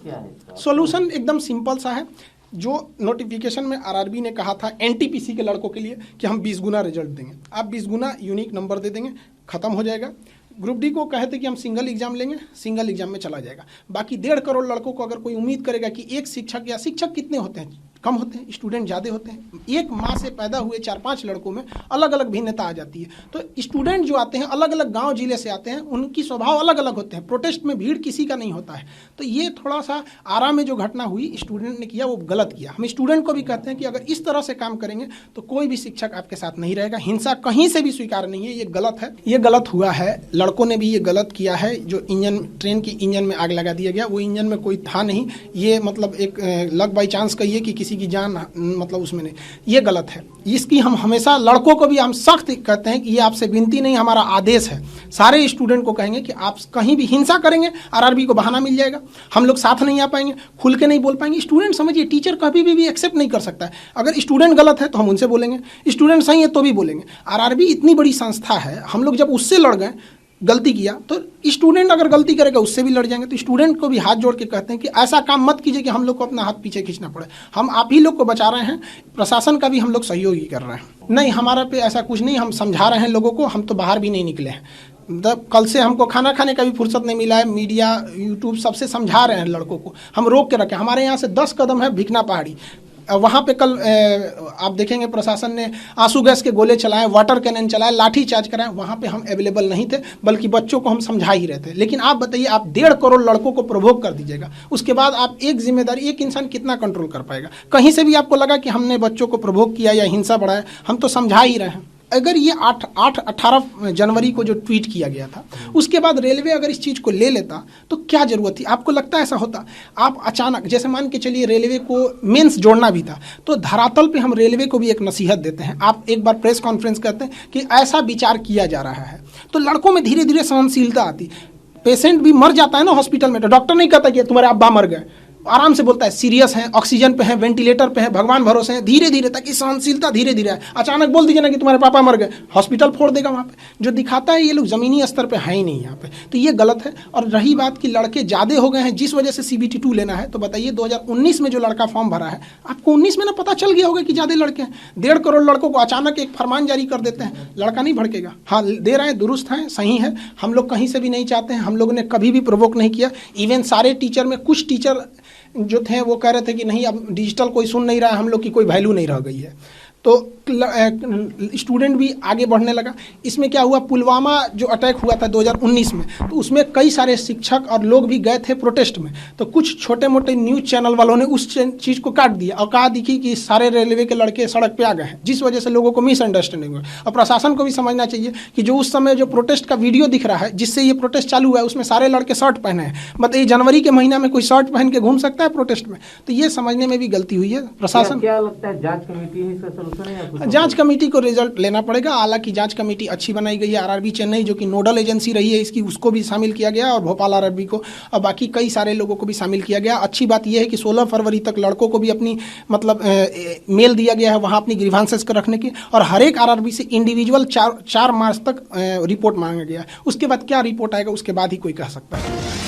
क्या है इसका? सॉल्यूशन एकदम सिंपल सा है। जो नोटिफिकेशन में आरआरबी ने कहा था एनटीपीसी के लड़कों के लिए कि हम 20 गुना रिजल्ट देंगे, आप 20 गुना यूनिक नंबर दे देंगे, खत्म हो जाएगा। ग्रुप डी को कहे थे कि हम सिंगल एग्जाम लेंगे, सिंगल एग्जाम में चला जाएगा। बाकी 1.5 करोड़ लड़कों को अगर कोई उम्मीद करेगा कि एक शिक्षक, या शिक्षक कितने होते हैं, कम होते हैं, स्टूडेंट ज़्यादा होते हैं, एक माँ से पैदा हुए 4-5 लड़कों में अलग अलग भिन्नता आ जाती है। तो स्टूडेंट जो आते हैं अलग अलग गांव जिले से आते हैं, उनकी स्वभाव अलग अलग होते हैं, प्रोटेस्ट में भीड़ किसी का नहीं होता है। तो ये थोड़ा सा आरा में जो घटना हुई स्टूडेंट ने किया वो गलत किया। हम स्टूडेंट को भी कहते हैं कि अगर इस तरह से काम करेंगे तो कोई भी शिक्षक आपके साथ नहीं रहेगा, हिंसा कहीं से भी स्वीकार नहीं है, ये गलत है, ये गलत हुआ है। लड़कों ने भी ये गलत किया है। जो इंजन, ट्रेन की इंजन में आग लगा दिया गया, वो इंजन में कोई था नहीं, ये मतलब एक लक बाई चांस कहिए कि किसी की जान मतलब उसमें नहीं, ये गलत है। इसकी हम हमेशा लड़कों को भी हम सख्त कहते हैं कि ये आपसे विनती नहीं, हमारा आदेश है। सारे स्टूडेंट को कहेंगे कि आप कहीं भी हिंसा करेंगे आरआरबी को बहाना मिल जाएगा, हम लोग साथ नहीं आ पाएंगे, खुल के नहीं बोल पाएंगे। स्टूडेंट समझिए, टीचर कभी भी एक्सेप्ट नहीं कर सकता है। अगर स्टूडेंट गलत है तो हम उनसे बोलेंगे, स्टूडेंट सही है तो भी बोलेंगे। आरआरबी इतनी बड़ी संस्था है, हम लोग जब उससे लड़ गए, गलती किया, तो स्टूडेंट अगर गलती करेगा उससे भी लड़ जाएंगे। तो स्टूडेंट को भी हाथ जोड़ के कहते हैं कि ऐसा काम मत कीजिए कि हम लोग को अपना हाथ पीछे खींचना पड़े। हम आप ही लोग को बचा रहे हैं, प्रशासन का भी हम लोग सहयोग ही कर रहे हैं। नहीं, हमारा पे ऐसा कुछ नहीं, हम समझा रहे हैं लोगों को, हम तो बाहर भी नहीं निकले हैं। मतलब कल से हमको खाना खाने का भी फुर्सत नहीं मिला है, मीडिया, यूट्यूब सबसे समझा रहे हैं लड़कों को, हम रोक के रखें। हमारे यहाँ से 10 कदम है भिकना पहाड़ी, वहाँ पे कल आप देखेंगे प्रशासन ने आंसू गैस के गोले चलाए, वाटर कैनन चलाए, लाठी चार्ज कराए, वहाँ पे हम अवेलेबल नहीं थे, बल्कि बच्चों को हम समझा ही रहे थे। लेकिन आप बताइए, आप 1.5 करोड़ लड़कों को प्रोवोक कर दीजिएगा, उसके बाद आप एक जिम्मेदारी, एक इंसान कितना कंट्रोल कर पाएगा? कहीं से भी आपको लगा कि हमने बच्चों को प्रोवोक किया या हिंसा बढ़ाया? हम तो समझा ही रहे हैं। अगर ये 18 जनवरी को जो ट्वीट किया गया था, उसके बाद रेलवे अगर इस चीज़ को ले लेता तो क्या ज़रूरत थी? आपको लगता है ऐसा होता? आप अचानक, जैसे मान के चलिए रेलवे को मेंस जोड़ना भी था, तो धरातल पे हम रेलवे को भी एक नसीहत देते हैं। आप एक बार प्रेस कॉन्फ्रेंस करते हैं कि ऐसा विचार किया जा रहा है, तो लड़कों में धीरे धीरे सहनशीलता आती। पेशेंट भी मर जाता है ना हॉस्पिटल में, तो डॉक्टर नहीं कहता कि तुम्हारे अब्बा मर गए, आराम से बोलता है सीरियस है, ऑक्सीजन पे है, वेंटिलेटर पे है, भगवान भरोसे हैं, धीरे धीरे, ताकि सहनशीलता धीरे धीरे आए। अचानक बोल दीजिए ना कि तुम्हारे पापा मर गए, हॉस्पिटल फोड़ देगा वहाँ पे। जो दिखाता है ये लोग ज़मीनी स्तर पे है ही नहीं यहाँ पे, तो ये गलत है। और रही बात कि लड़के ज़्यादा हो गए हैं जिस वजह से CBT 2 लेना है, तो बताइए 2019 में जो लड़का फॉर्म भरा है, आपको 19 में ना पता चल गया होगा कि ज़्यादा लड़के हैं। 1.5 करोड़ लड़कों को अचानक एक फरमान जारी कर देते हैं, लड़का नहीं भड़केगा? हाँ, दे रहे हैं, दुरुस्त हैं, सही है, हम लोग कहीं से भी नहीं चाहते हैं, हम लोगों ने कभी भी प्रोवोक नहीं किया। इवन सारे टीचर में कुछ टीचर जो थे वो कह रहे थे कि नहीं, अब डिजिटल कोई सुन नहीं रहा है, हम लोग की कोई वैल्यू नहीं रह गई है। तो स्टूडेंट भी आगे बढ़ने लगा। इसमें क्या हुआ, पुलवामा जो अटैक हुआ था 2019 में, तो उसमें कई सारे शिक्षक और लोग भी गए थे प्रोटेस्ट में। तो कुछ छोटे मोटे न्यूज़ चैनल वालों ने उस चीज़ को काट दिया और कहा दिखी कि सारे रेलवे के लड़के सड़क पे आ गए हैं, जिस वजह से लोगों को मिसअंडरस्टैंडिंग हुआ। और प्रशासन को भी समझना चाहिए कि जो उस समय जो प्रोटेस्ट का वीडियो दिख रहा है, जिससे ये प्रोटेस्ट चालू हुआ है, उसमें सारे लड़के शर्ट पहने हैं। मतलब जनवरी के महीना में कोई शर्ट पहन के घूम सकता है प्रोटेस्ट में? तो ये समझने में भी गलती हुई है प्रशासन। क्या लगता है, जांच कमेटी ही इसका सलूशन है? जांच कमेटी को रिजल्ट लेना पड़ेगा। हालांकि जांच कमेटी अच्छी बनाई गई है, आरआरबी चेन्नई जो कि नोडल एजेंसी रही है इसकी, उसको भी शामिल किया गया, और भोपाल आरआरबी को, और बाकी कई सारे लोगों को भी शामिल किया गया। अच्छी बात यह है कि 16 फरवरी तक लड़कों को भी अपनी मतलब मेल दिया गया है वहाँ अपनी ग्रीवांसेस को रखने की, और हर एक आरआरबी से इंडिविजुअल 4 मार्च तक रिपोर्ट मांगा गया है। उसके बाद क्या रिपोर्ट आएगा उसके बाद ही कोई कह सकता है।